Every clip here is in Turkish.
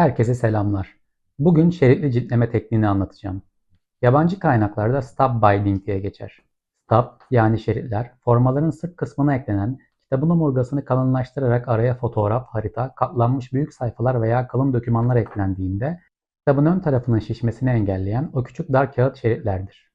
Herkese selamlar. Bugün şeritli ciltleme tekniğini anlatacağım. Yabancı kaynaklarda stub binding diye geçer. Stub yani şeritler, formaların sırt kısmına eklenen, kitabın omurgasını kalınlaştırarak araya fotoğraf, harita, katlanmış büyük sayfalar veya kalın dokümanlar eklendiğinde kitabın ön tarafının şişmesini engelleyen o küçük dar kağıt şeritlerdir.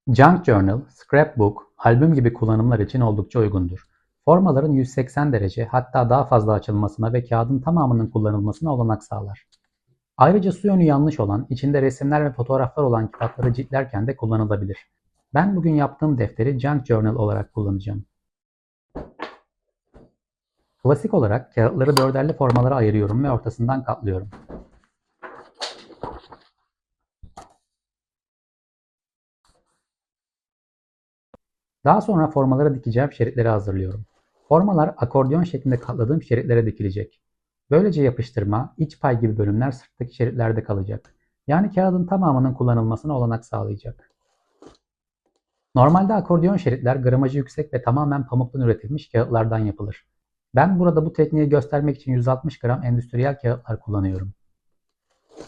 Junk journal, scrapbook, albüm gibi kullanımlar için oldukça uygundur. Formaların 180 derece hatta daha fazla açılmasına ve kağıdın tamamının kullanılmasına olanak sağlar. Ayrıca su yönü yanlış olan, içinde resimler ve fotoğraflar olan kitapları ciltlerken de kullanılabilir. Ben bugün yaptığım defteri Junk Journal olarak kullanacağım. Klasik olarak kağıtları dörderli formalara ayırıyorum ve ortasından katlıyorum. Daha sonra formalara dikeceğim şeritleri hazırlıyorum. Formalar akordeon şeklinde katladığım şeritlere dikilecek. Böylece yapıştırma, iç pay gibi bölümler sırttaki şeritlerde kalacak. Yani kağıdın tamamının kullanılmasına olanak sağlayacak. Normalde akordeon şeritler gramajı yüksek ve tamamen pamuktan üretilmiş kağıtlardan yapılır. Ben burada bu tekniği göstermek için 160 gram endüstriyel kağıtlar kullanıyorum.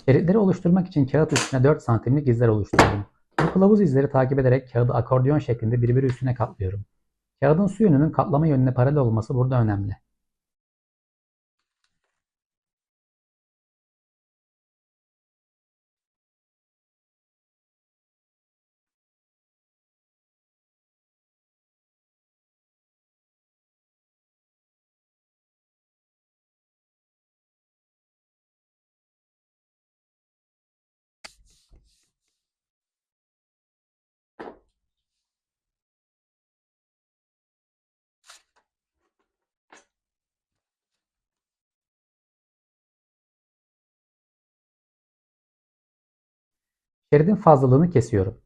Şeritleri oluşturmak için kağıt üstüne 4 santimlik izler oluşturdum. Bu kılavuz izleri takip ederek kağıdı akordeon şeklinde birbiri üstüne katlıyorum. Kağıdın su yönünün katlama yönüne paralel olması burada önemli. Şeridin fazlalığını kesiyorum.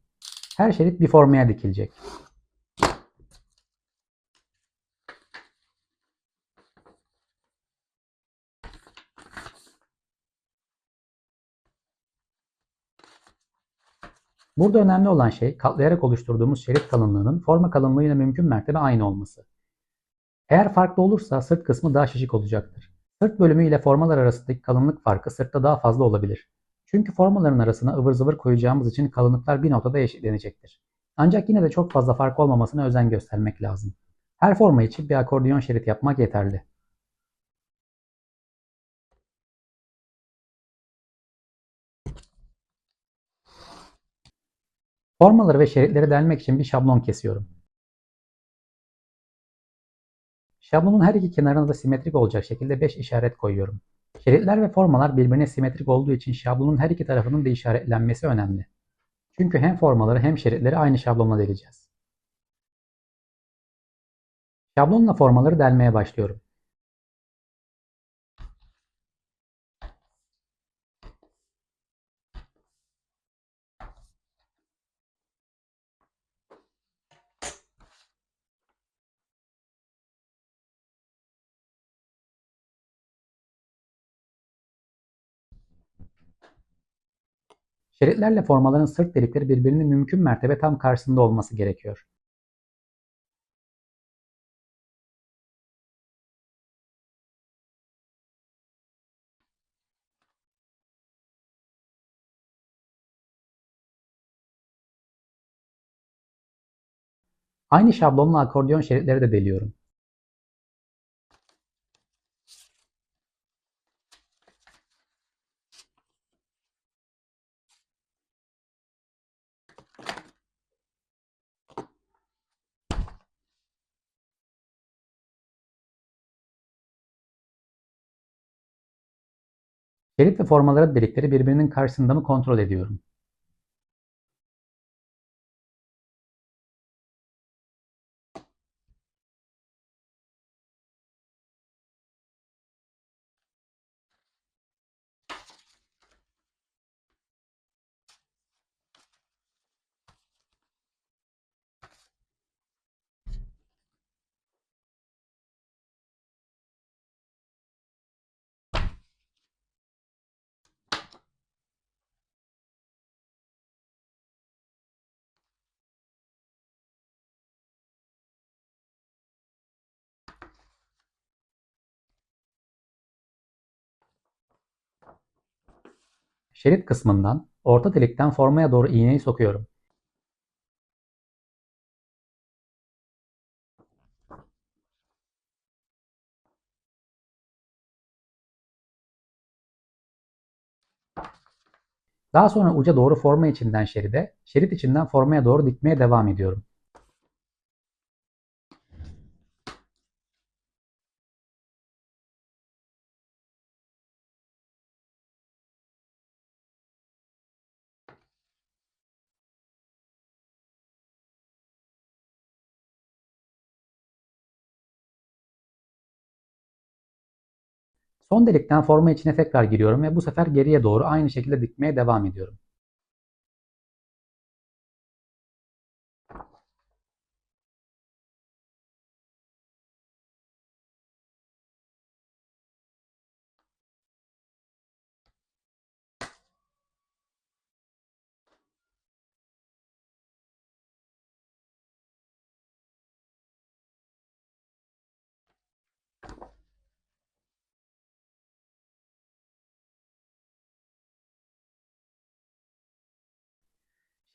Her şerit bir formaya dikilecek. Burada önemli olan şey katlayarak oluşturduğumuz şerit kalınlığının forma kalınlığıyla mümkün mertebe aynı olması. Eğer farklı olursa sırt kısmı daha şişik olacaktır. Sırt bölümü ile formalar arasındaki kalınlık farkı sırtta daha fazla olabilir. Çünkü formaların arasına ıvır zıvır koyacağımız için kalınlıklar bir noktada eşitlenecektir. Ancak yine de çok fazla fark olmamasına özen göstermek lazım. Her forma için bir akordeon şerit yapmak yeterli. Formaları ve şeritleri delmek için bir şablon kesiyorum. Şablonun her iki kenarına da simetrik olacak şekilde 5 işaret koyuyorum. Şeritler ve formalar birbirine simetrik olduğu için şablonun her iki tarafının da işaretlenmesi önemli. Çünkü hem formaları hem şeritleri aynı şablonla deleceğiz. Şablonla formaları delmeye başlıyorum. Şeritlerle formaların sırt delikleri birbirinin mümkün mertebe tam karşısında olması gerekiyor. Aynı şablonla akordeon şeritleri de deliyorum. Şerit ve formaların delikleri birbirinin karşısında mı kontrol ediyorum. Şerit kısmından orta delikten formaya doğru iğneyi sokuyorum. Daha sonra uca doğru forma içinden şeride, şerit içinden formaya doğru dikmeye devam ediyorum. Son delikten forma içine tekrar giriyorum ve bu sefer geriye doğru aynı şekilde dikmeye devam ediyorum.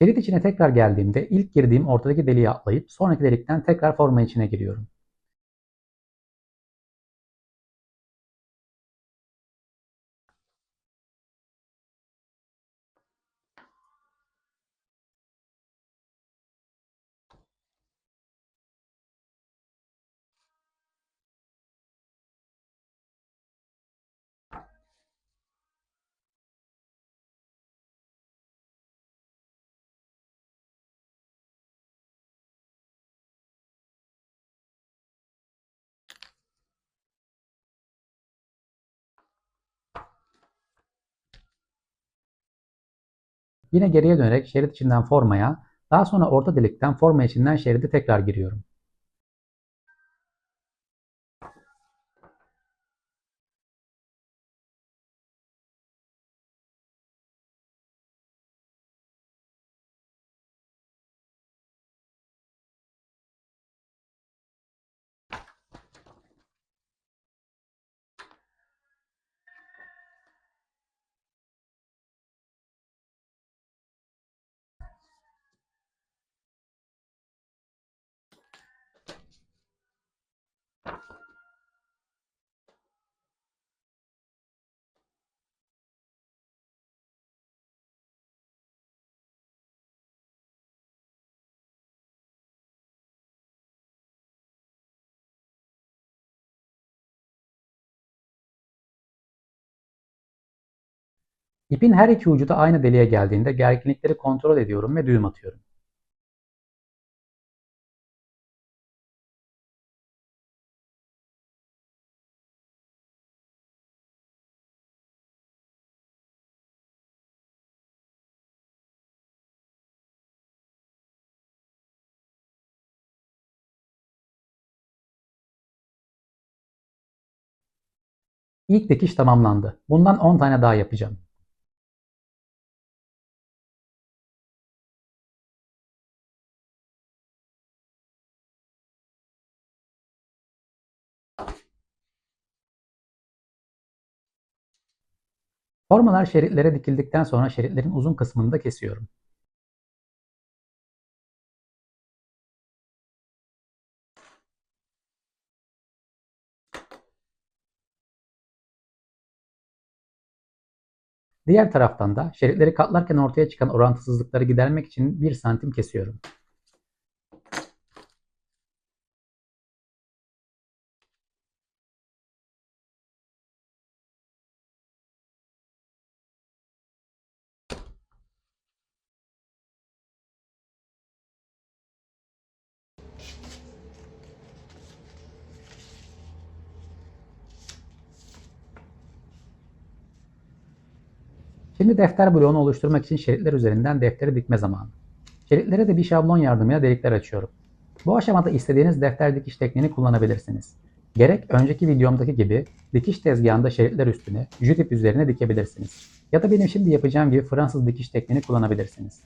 Şerit içine tekrar geldiğimde ilk girdiğim ortadaki deliği atlayıp sonraki delikten tekrar forma içine giriyorum. Yine geriye dönerek şerit içinden formaya, daha sonra orta delikten forma içinden şeride tekrar giriyorum. İpin her iki ucu da aynı deliğe geldiğinde gerginlikleri kontrol ediyorum ve düğüm atıyorum. İlk dikiş tamamlandı. Bundan 10 tane daha yapacağım. Formalar şeritlere dikildikten sonra şeritlerin uzun kısmını da kesiyorum. Diğer taraftan da şeritleri katlarken ortaya çıkan orantısızlıkları gidermek için 1 santim kesiyorum. Şimdi defter bloğunu oluşturmak için şeritler üzerinden defteri dikme zamanı. Şeritlere de bir şablon yardımıyla delikler açıyorum. Bu aşamada istediğiniz defter dikiş tekniğini kullanabilirsiniz. Gerek önceki videomdaki gibi dikiş tezgahında şeritler üstüne, jütip üzerine dikebilirsiniz. Ya da benim şimdi yapacağım gibi Fransız dikiş tekniğini kullanabilirsiniz.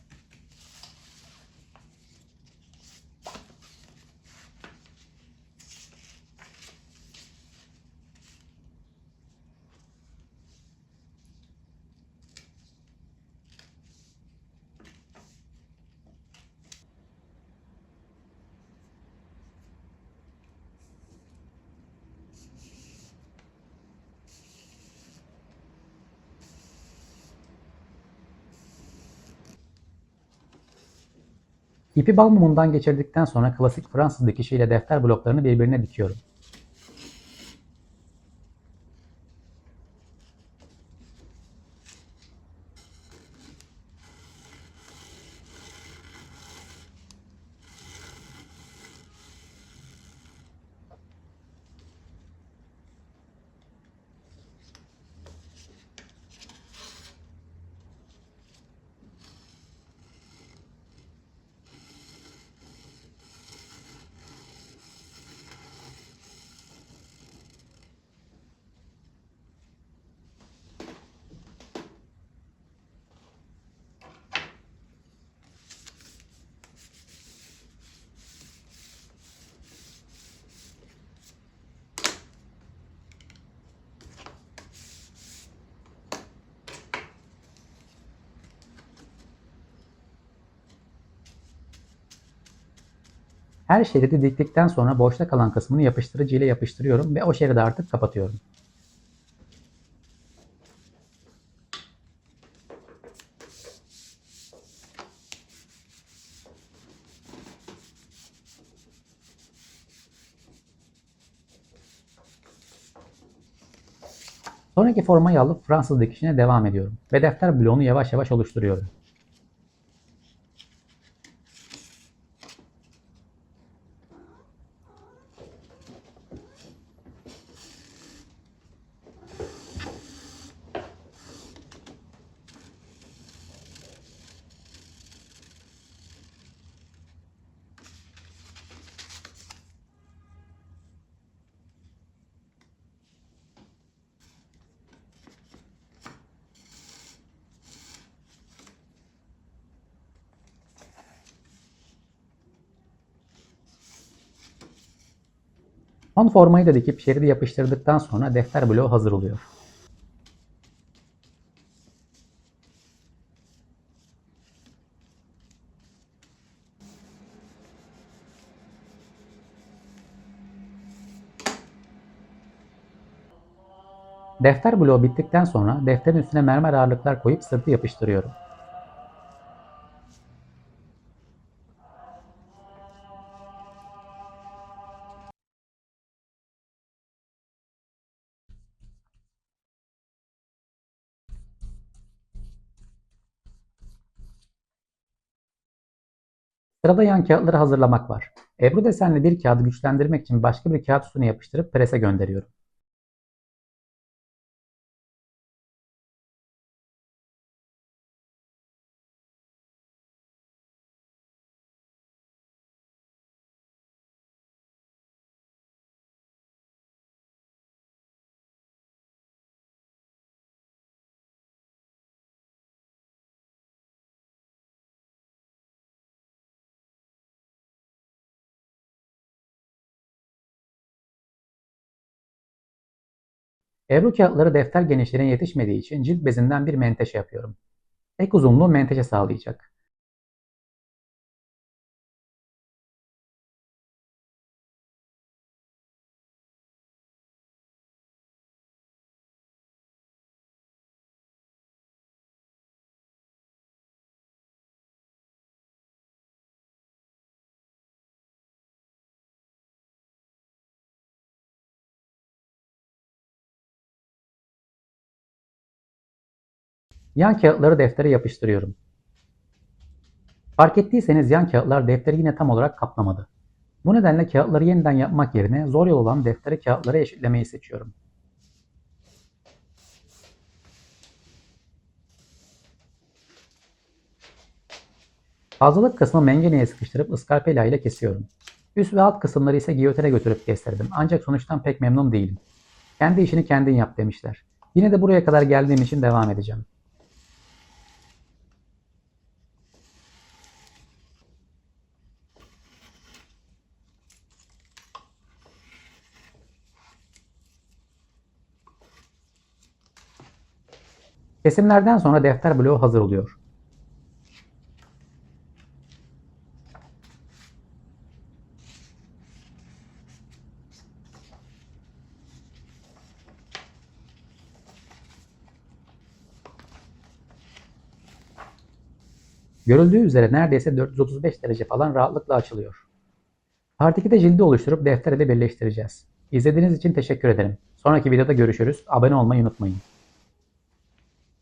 İpi bal mumundan geçirdikten sonra klasik Fransız dikişiyle defter bloklarını birbirine dikiyorum. Her şeridi diktikten sonra boşta kalan kısmını yapıştırıcı ile yapıştırıyorum ve o şeridi artık kapatıyorum. Sonraki formayı alıp Fransız dikişine devam ediyorum ve defter bloğunu yavaş yavaş oluşturuyorum. Son formayı da dikip şeridi yapıştırdıktan sonra defter bloğu hazır oluyor. Defter bloğu bittikten sonra defterin üstüne mermer ağırlıklar koyup sırtı yapıştırıyorum. Sırada yan kağıtları hazırlamak var. Ebru desenli bir kağıdı güçlendirmek için başka bir kağıt üstüne yapıştırıp prese gönderiyorum. Ebru kağıtları defter genişliğine yetişmediği için cilt bezinden bir menteşe yapıyorum. Ek uzunluğu menteşe sağlayacak. Yan kağıtları deftere yapıştırıyorum. Fark ettiyseniz yan kağıtlar defteri yine tam olarak kaplamadı. Bu nedenle kağıtları yeniden yapmak yerine zor yol olan defteri kağıtlara eşitlemeyi seçiyorum. Fazlalık kısmı mengeneye sıkıştırıp ıskarpela ile kesiyorum. Üst ve alt kısımları ise giyotine götürüp kestirdim. Ancak sonuçtan pek memnun değilim. Kendi işini kendin yap demişler. Yine de buraya kadar geldiğim için devam edeceğim. Kesimlerden sonra defter bloğu hazır oluyor. Görüldüğü üzere neredeyse 435 derece falan rahatlıkla açılıyor. Part 2'de cildi oluşturup defter ile birleştireceğiz. İzlediğiniz için teşekkür ederim. Sonraki videoda görüşürüz. Abone olmayı unutmayın.